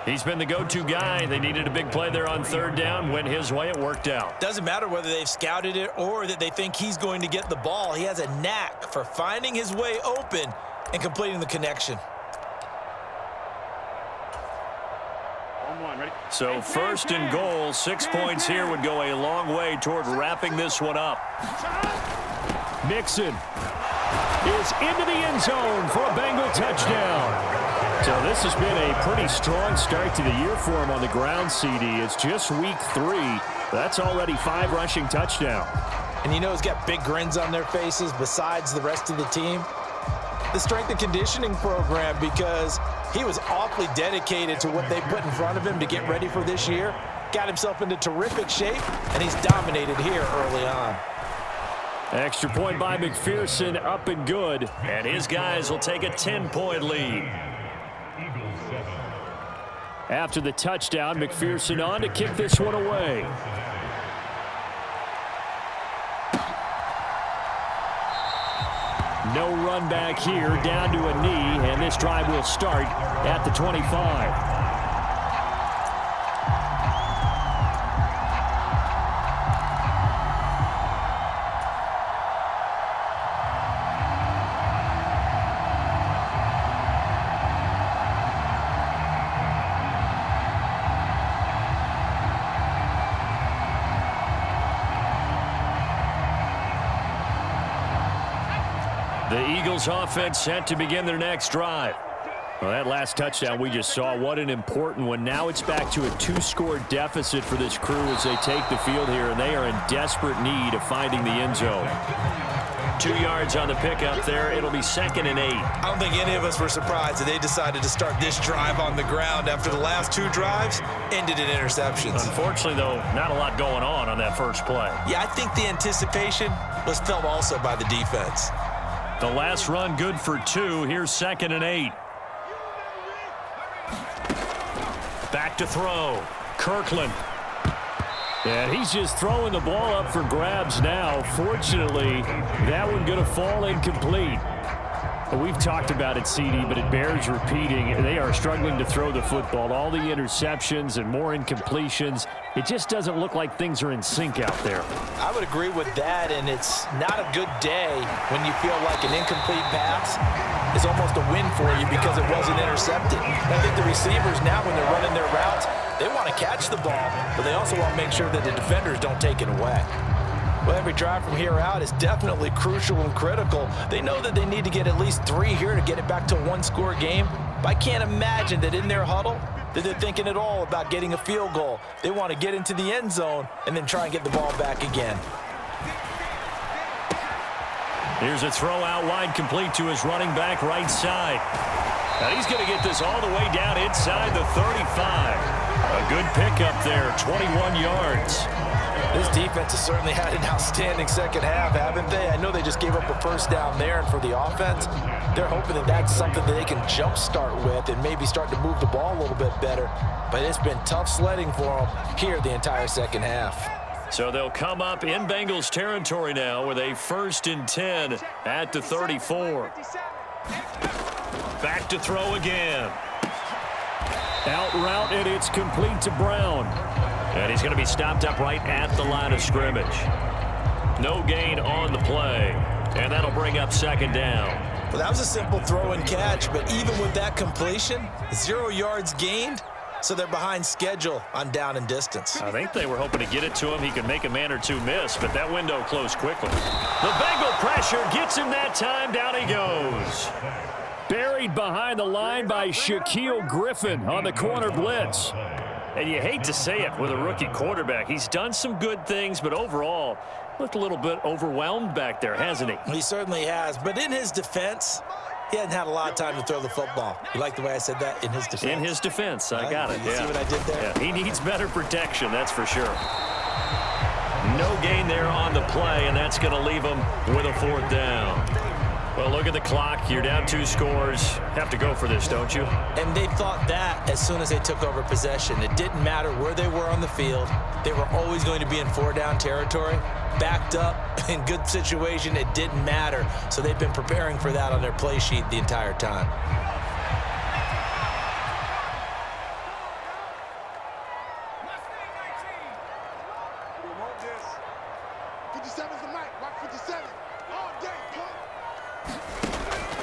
[SPEAKER 2] He's been the go-to guy. They needed a big play there on 3rd down. Went his way. It worked out.
[SPEAKER 3] Doesn't matter whether they've scouted it or that they think he's going to get the ball. He has a knack for finding his way open and completing the connection.
[SPEAKER 6] Ready?
[SPEAKER 2] So 1st and goal, 6 points here would go a long way toward wrapping this one up. Mixon is into the end zone for a Bengal touchdown. So this has been a pretty strong start to the year for him on the ground, CD. It's just week 3. That's already 5 rushing touchdowns.
[SPEAKER 4] And you know he's got big grins on their faces besides the rest of the team. The strength and conditioning program, because he was awfully dedicated to what they put in front of him to get ready for this year. Got himself into terrific shape, and he's dominated here early on.
[SPEAKER 2] Extra point by McPherson, up and good. And his guys will take a 10-point lead. After the touchdown, McPherson on to kick this one away. No run back here, down to a knee, and this drive will start at the 25. The Eagles offense set to begin their next drive. Well, that last touchdown we just saw, what an important one. Now it's back to a 2-score deficit for this crew as they take the field here, and they are in desperate need of finding the end zone. 2 yards on the pickup there. It'll be 2nd and 8.
[SPEAKER 3] I don't think any of us were surprised that they decided to start this drive on the ground after the last 2 drives ended in interceptions.
[SPEAKER 2] Unfortunately, though, not a lot going on that first play.
[SPEAKER 3] Yeah, I think the anticipation was felt also by the defense.
[SPEAKER 2] The last run good for 2. Here's 2nd and 8. Back to throw. Kirkland. And he's just throwing the ball up for grabs now. Fortunately, that one going to fall incomplete. We've talked about it, CD, but it bears repeating. They are struggling to throw the football. All the interceptions and more incompletions. It just doesn't look like things are in sync out there.
[SPEAKER 4] I would agree with that, and it's not a good day when you feel like an incomplete pass is almost a win for you because it wasn't intercepted. I think the receivers now, when they're running their routes, they want to catch the ball, but they also want to make sure that the defenders don't take it away. Well, every drive from here out is definitely crucial and critical. They know that they need to get at least 3 here to get it back to a 1-score game. But I can't imagine that in their huddle that they're thinking at all about getting a field goal. They want to get into the end zone and then try and get the ball back again.
[SPEAKER 2] Here's a throw out wide, complete to his running back right side. And he's going to get this all the way down inside the 35. A good pickup there, 21 yards.
[SPEAKER 4] This defense has certainly had an outstanding second half, haven't they? I know they just gave up a first down there, and for the offense, they're hoping that that's something that they can jumpstart with and maybe start to move the ball a little bit better. But it's been tough sledding for them here the entire second half.
[SPEAKER 2] So they'll come up in Bengals territory now with a 1st and 10 at the 34. Back to throw again. Out route, and it's complete to Brown.
[SPEAKER 5] And he's going to be stopped up right at the line of scrimmage. No gain on the play. And that'll bring up second down.
[SPEAKER 3] Well, that was a simple throw and catch, but even with that completion, 0 yards gained, so they're behind schedule on down and distance.
[SPEAKER 2] I think they were hoping to get it to him. He could make a man or two miss, but that window closed quickly. The Bengal pressure gets him that time. Down he goes. Buried behind the line by Shaquille Griffin on the corner blitz. And you hate to say it with a rookie quarterback. He's done some good things, but overall, looked a little bit overwhelmed back there, hasn't he?
[SPEAKER 3] He certainly has, but in his defense, he hasn't had a lot of time to throw the football. You like the way I said that? In his defense?
[SPEAKER 2] In his defense. I got it.
[SPEAKER 3] You see what I did there?
[SPEAKER 2] Yeah, he needs better protection, that's for sure. No gain there on the play, and that's going to leave him with a 4th down. Well, look at the clock. You're down 2 scores. Have to go for this, don't you?
[SPEAKER 3] And they thought that as soon as they took over possession. It didn't matter where they were on the field. They were always going to be in 4-down territory. Backed up, in good situation, it didn't matter. So they've been preparing for that on their play sheet the entire time.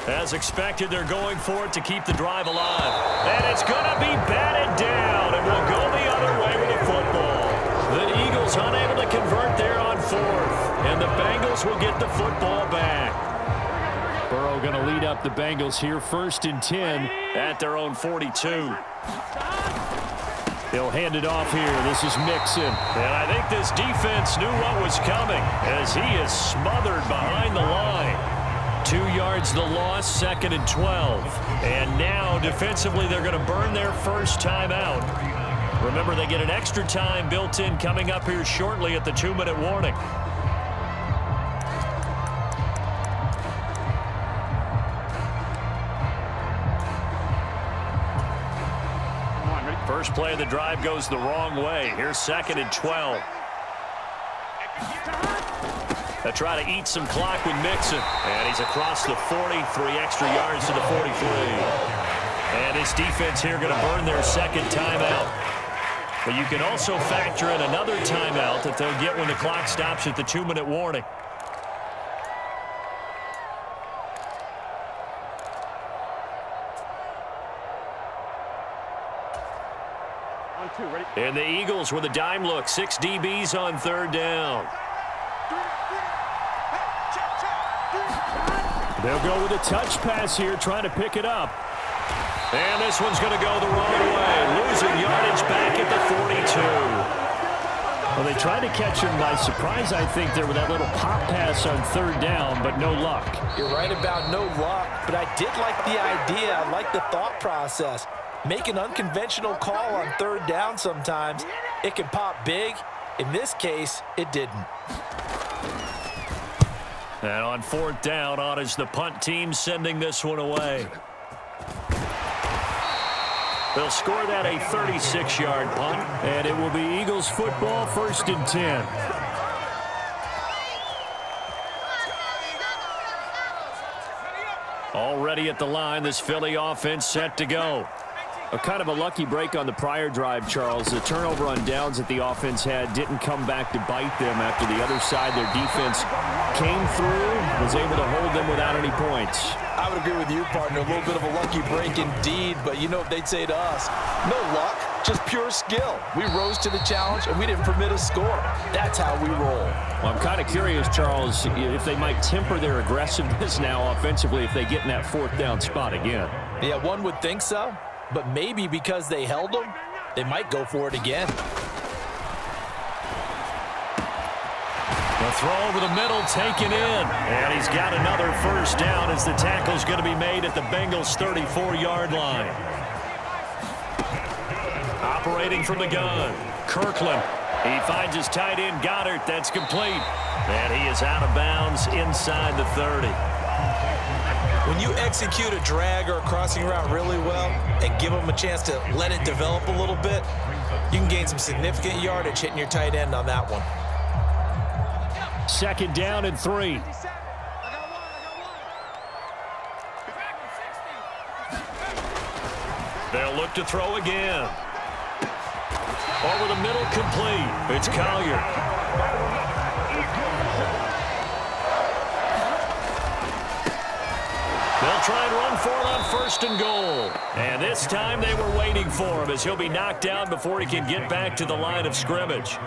[SPEAKER 2] As expected, they're going for it to keep the drive alive. And it's going to be batted down, and we'll go the other way with the football. The Eagles unable to convert there on 4th, and the Bengals will get the football back. Burrow going to lead up the Bengals here, 1st and 10 at their own 42. They'll hand it off here. This is Mixon. And I think this defense knew what was coming as he is smothered behind the line. 2 yards the loss, 2nd and 12. And now, defensively, they're going to burn their first time out. Remember, they get an extra time built in coming up here shortly at the 2-minute warning. First play of the drive goes the wrong way. Here's 2nd and 12. They try to eat some clock with Mixon. And he's across the 40, 3 extra yards to the 43. And his defense here going to burn their 2nd timeout. But you can also factor in another timeout that they'll get when the clock stops at the 2-minute warning. And the Eagles with a dime look. 6 DBs on 3rd down. They'll go with a touch pass here, trying to pick it up. And this one's going to go the wrong way. Losing yardage back at the 42. Well, they tried to catch him by surprise, I think, there with that little pop pass on 3rd down, but no luck.
[SPEAKER 3] You're right about no luck, but I did like the idea. I like the thought process. Make an unconventional call on 3rd down sometimes. It can pop big. In this case, it didn't.
[SPEAKER 2] And on 4th down, on is the punt team sending this one away. They'll score that a 36-yard punt, and it will be Eagles football, 1st and 10. Already at the line, this Philly offense set to go. A kind of a lucky break on the prior drive, Charles. The turnover on downs that the offense had didn't come back to bite them after the other side. Their defense came through, was able to hold them without any points.
[SPEAKER 3] I would agree with you, partner. A little bit of a lucky break indeed, but you know what they'd say to us? No luck, just pure skill. We rose to the challenge, and we didn't permit a score. That's how we roll.
[SPEAKER 2] Well, I'm kind of curious, Charles, if they might temper their aggressiveness now offensively if they get in that 4th down spot again.
[SPEAKER 3] Yeah, one would think so. But maybe because they held them, they might go for it again.
[SPEAKER 2] The throw over the middle taken in. And he's got another 1st down as the tackle's going to be made at the Bengals' 34-yard line. Operating from the gun, Kirkland. He finds his tight end, Goddard. That's complete. And he is out of bounds inside the 30.
[SPEAKER 3] When you execute a drag or a crossing route really well and give them a chance to let it develop a little bit, you can gain some significant yardage hitting your tight end on that one.
[SPEAKER 2] 2nd down and 3. They'll look to throw again. Over the middle, complete. It's Collier. They'll try and run for it on 1st and goal. And this time they were waiting for him as he'll be knocked down before he can get back to the line of scrimmage.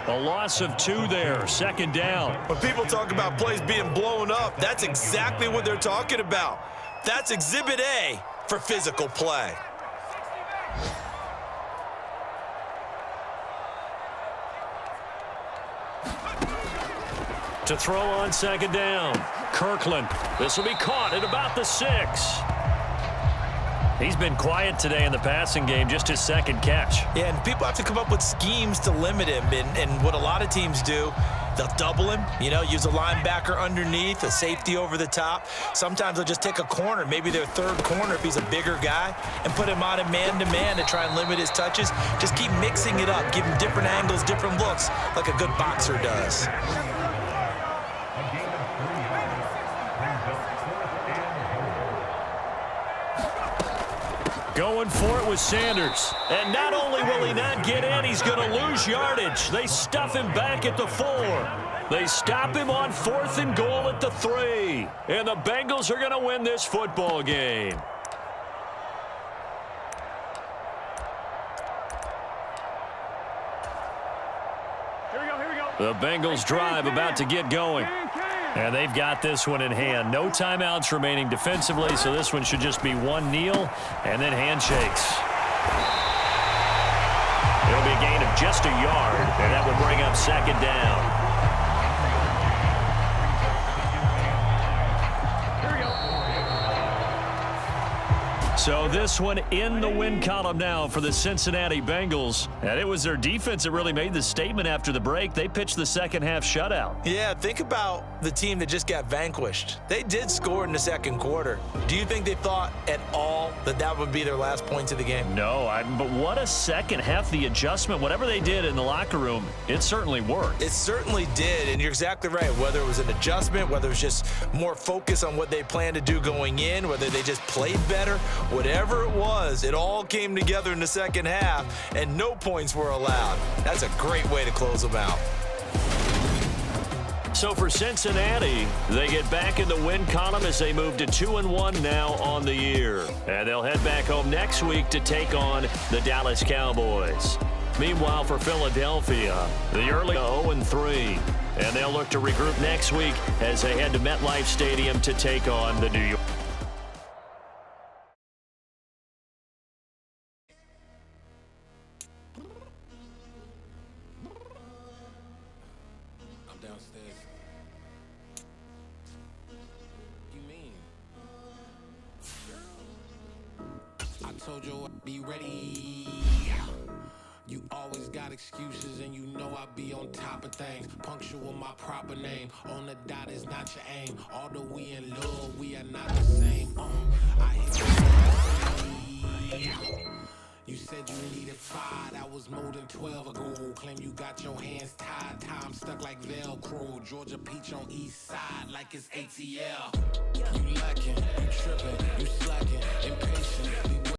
[SPEAKER 2] A loss of 2 there, 2nd down.
[SPEAKER 3] When people talk about plays being blown up, that's exactly what they're talking about. That's Exhibit A for physical play.
[SPEAKER 2] To throw on 2nd down. Kirkland. This will be caught at about the 6. He's been quiet today in the passing game, just his 2nd catch.
[SPEAKER 3] Yeah, and people have to come up with schemes to limit him. And what a lot of teams do, they'll double him, use a linebacker underneath, a safety over the top. Sometimes they'll just take a corner, maybe their 3rd corner if he's a bigger guy, and put him on a man-to-man to try and limit his touches. Just keep mixing it up, give him different angles, different looks, like a good boxer does.
[SPEAKER 2] Going for it with Sanders. And not only will he not get in, he's going to lose yardage. They stuff him back at the 4. They stop him on 4th and goal at the 3. And the Bengals are going to win this football game.
[SPEAKER 6] Here we go.
[SPEAKER 2] The Bengals drive about to get going. And they've got this one in hand. No timeouts remaining defensively, so this one should just be one kneel and then handshakes. It'll be a gain of just a yard, and that would bring up 2nd down. So this one in the win column now for the Cincinnati Bengals. And it was their defense that really made the statement after the break. They pitched the 2nd half shutout.
[SPEAKER 3] Yeah, think about the team that just got vanquished. They did score in the 2nd quarter. Do you think they thought at all that that would be their last points of the game?
[SPEAKER 2] No, but what a 2nd half. The adjustment, whatever they did in the locker room, it certainly worked.
[SPEAKER 3] It certainly did, and you're exactly right. Whether it was an adjustment, whether it was just more focus on what they planned to do going in, whether they just played better, whatever it was, it all came together in the 2nd half, and no points were allowed. That's a great way to close them out.
[SPEAKER 2] So for Cincinnati, they get back in the win column as they move to 2-1 now on the year. And they'll head back home next week to take on the Dallas Cowboys. Meanwhile, for Philadelphia, the early 0-3. And they'll look to regroup next week as they head to MetLife Stadium to take on the New York.
[SPEAKER 7] Told you I'd be ready. You always got excuses and you know I be on top of things. Punctual my proper name. On the dot is not your aim. Although we in love, we are not the same. I hit you said you needed 5. That was more than 12 ago. Claim you got your hands tied. Time stuck like Velcro. Georgia Peach on east side like it's ATL. You lacking, you tripping, you slacking, impatient.